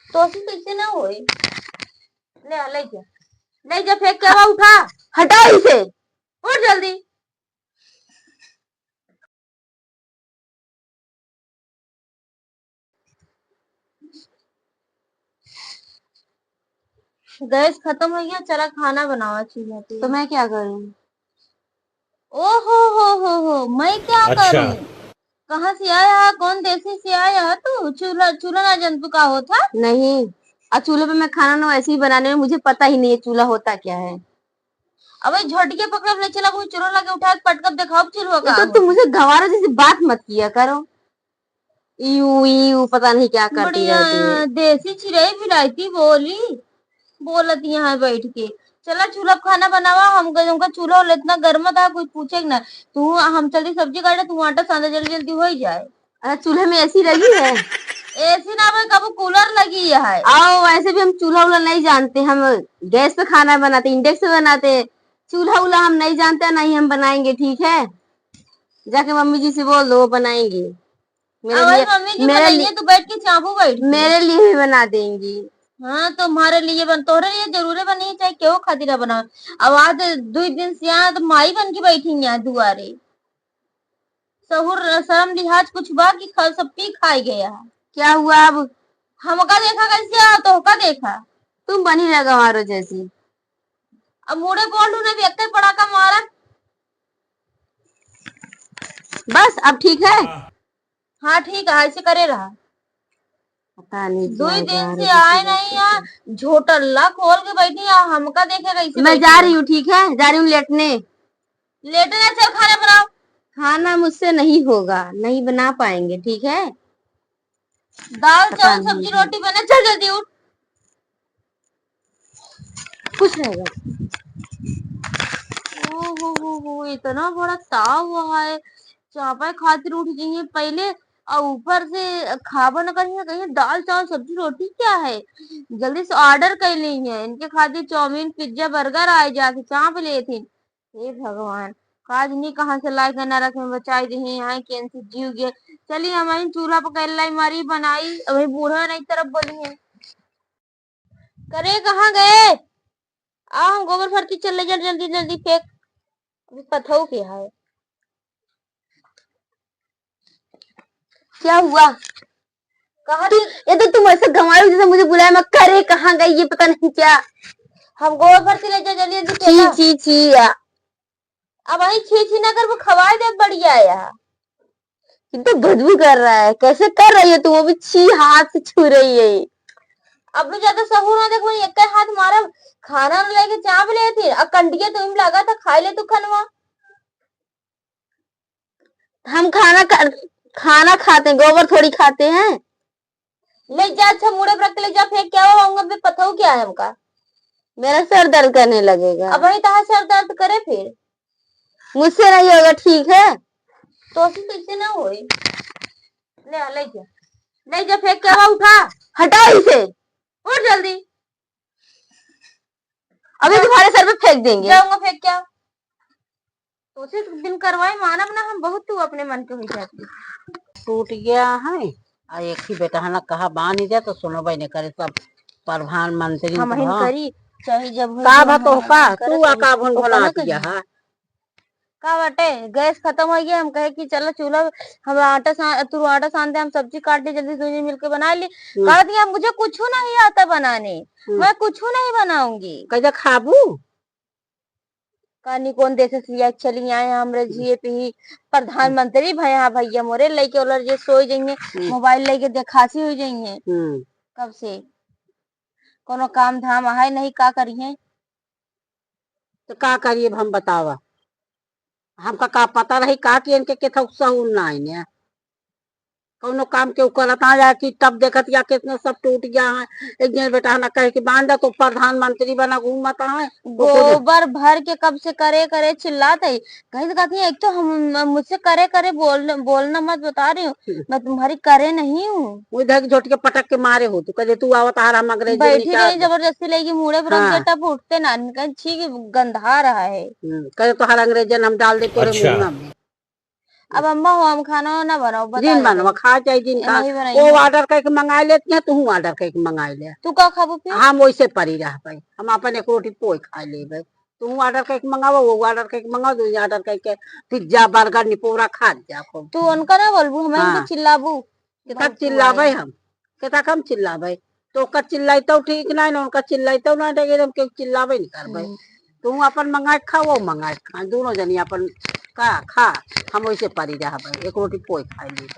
तो कैसे ना होए। ले जा फेंक के उठा। हटा इसे। उठ जल्दी। गैस खत्म हो गया, चला खाना बनावा चूल्हा पे। तो मैं क्या करूं? ओ हो, मैं क्या अच्छा। करूं? कहाँ से आया? कौन देशी से आया तू? चूल्हा चूल्हा ना जंतु का होता। नहीं, और चूल्हे पे मैं खाना ना वैसे ही बनाने में मुझे पता ही नहीं है चूल्हा होता क्या है। अब झटके पकड़ ले, चला कोई चूल्हा लगे उठा के पटकब दिखाओ चूल्हा ये का तो तुम होता। मुझे गंवारों जैसी बात मत किया करो। यू यू पता नहीं क्या करती बढ़िया रहती है। देसी चिड़ै बिलायती बोली बोलत यहाँ बैठ के। चला चूल्हा पे खाना बनावा। हमका चूल्हा इतना गर्म था कुछ पूछे ना। तू हम जल्दी सब्जी काटे, तू आटा सादा जल्दी जल्दी हो ही जाए। अरे चूल्हे में एसी लगी है। एसी ना भाई, कब कूलर लगी है। आओ, वैसे भी हम चूल्हा उल्हा नहीं जानते। हम गैस पे खाना बनाते, इंडेक्स पे बनाते। चूल्हा उल्हा हम नहीं जानते, नहीं हम बनाएंगे, ठीक है। जाके मम्मी जी से बोल दो, वो बनाएंगी मेरे अब लिए। मम्मी जी मेरे बनाइए लिए तो बैठ के चापू बैठ के। मेरे लिए भी बना देंगी। हाँ तुम्हारे लिए तोहरे लिए जरूरी बनी, चाहे क्यों खातिर बना। अब आज 2 दिन से यहाँ तो माई बन के बैठी यहाँ दुआरे। सहूर शर्म लिहाज कुछ बा कि सब पी खाई गया। क्या हुआ अब? हमका देखा कैसे तो का देखा। तुम बनी रह गंवारों जैसी। अब मुड़े बोल ने भी एक पड़ाका मारा। बस अब ठीक है। हाँ ठीक है, ऐसे करे रहा। पता नहीं दो क्या दिन गंवारों से जैसी आए बात नहीं करते यहाँ झोटल्ला खोल के बैठी है, हमका देखे कैसे हैं। मैं बैठी जा है। रही हूँ, ठीक है, जा रही हूँ लेटने। लेटे ना, चल खाना बनाओ। खाना मुझसे नहीं होगा, नहीं बना पाएंगे, ठीक है। दाल पता चावल नहीं सब्जी है रोटी बने, चल जल्दी उठ। कुछ रहेगा। ओ इतना बड़ा ताव हुआ है। चापा खातिर उठ जाइए पहले। और ऊपर से खाबा न करिए कहीं दाल चावल सब्जी रोटी क्या है। जल्दी से ऑर्डर कर ली है इनके खातिर चाउमीन पिज्जा बर्गर आए जाके चाप ले थे। हे भगवान, काज नहीं कहाँ से लाई के नरक में बचाई दी यहाँ कैंसिल जीव गए। चलिए हमारी चूल्हा पकड़ लाई मारी बनाई, अभी बूढ़ा नहीं तरफ बोली है। करे कहाँ गए? आ हम गोबर भरती चल जल्दी जल्दी जल्दी फेंक। अभी पथऊ क्या है। क्या हुआ? कहा तुम, ये तो तुम ऐसे गंवारों जैसे मुझे बुलाया, मैं करे कहाँ गई ये पता नहीं क्या। हम गोबर भरती ले जा जल्दी जल्दी छी फेंका। छी छी अब वही छी छी ना कर, वो खवाए दे बढ़िया यार। ये तो बदबू कर रहा है। कैसे कर रही है तुम? वो भी छी हाथ से छू रही है। अब लोग ज्यादा सहूर ना देखो, एक हाथ मारा खाना न लेके चाप ले थी और कंडिया तुम लगा था खाई ले तू खनवा। हम खाना खाते हैं, गोबर थोड़ी खाते हैं। ले जा, अच्छा मुड़े पर रख के ले जा फेंक, क्या होगा भी पथऊ क्या है हमका। मेरा सर दर्द करने लगेगा। अब वही तहा सर दर्द करे फिर। मुझसे नहीं होगा, ठीक है। तो कैसे ना होए। ले जा फेंक के उठा। हटाओ इसे। उठ जल्दी। अभी तुम्हारे सर पे फेंक देंगे। जाऊंगा फेंक क्या। तो दिन करवाए मानव ना, हम बहुत तू अपने मन के हुई जाती। टूट गया है। एक ही बेटा है ना, कहा बांध दिया तो सुनो भाई ने करे सब प्रधानमंत्री हम हिन करी चाहे जब का भतो का तू का भन भना दिया है। का बटे गैस खत्म हो गया, हम कहे कि चलो चूल्हा हम तू आटा सान दे, हम सब्जी काट दे जल्दी दोनों मिलके बना ली। कर दिया, मुझे कुछ नहीं आता बनाने। मैं कुछ नहीं बनाऊंगी। कैसे खाबू? कहानी कौन देश से लिया चली आए हमरे जिए पे प्रधानमंत्री भैया भैया मोरे लेके उलर जे सोई जाइए मोबाइल लेके देखासी हो जाइए। कब से कोनो काम धाम है नहीं, का करिए। तो का करिए हम बतावा। हमका का पता रही का कि इनके के था सहूल ना है कौनो काम के करता या कि तब देखत या कितने सब टूट गया है। एक दिन बेटा ना कहे कि बांधा तो प्रधानमंत्री बना घूमता है। गोबर भर के कब से करे करे चिल्लाते है। कहीं से कहती है एक तो हम मुझसे करे करे बोलना मत बता रही हूँ, मैं तुम्हारी करे नहीं हूँ। उधर झोट के पटक के मारे हो तू कहे तू आवत आ रहा अंग्रेजी बैठी रही जबरदस्ती लेगी मुड़े पर रख देता फूटते ना छी गंधा रहा है। कहे तो हर अंग्रेजन हम डाल दे तोरे मुंह में। अब अम्मा हो हम खाना ना बनाओ बता जिन दे बनवा खा चाहे जिन खा नहीं बनाई वो है। ऑर्डर करके मंगा लेती है, तू ऑर्डर करके मंगा ले। तू का खाबू फिर हम वैसे परी रह भाई, हम अपन एक रोटी पोई खा ले भाई। तू ऑर्डर करके मंगावा, वो ऑर्डर करके मंगा दो, ऑर्डर करके पिज्जा बर्गर निपोरा खा जा खूब। तू उनका ना बोलबू हमें हाँ। उनके चिल्लाबू कितना चिल्लाबे हम, कितना कम चिल्लाबे। तो ओकर चिल्लाई तो ठीक नहीं ना, उनका चिल्लाई तो ना देगे, हम के चिल्लाबे नहीं करबे। तू अपन मंगा के खा, वो मंगा के खा, दोनों जनी अपन का खा। हम वैसे परी रह भाई, एक रोटी पोई खाई ली।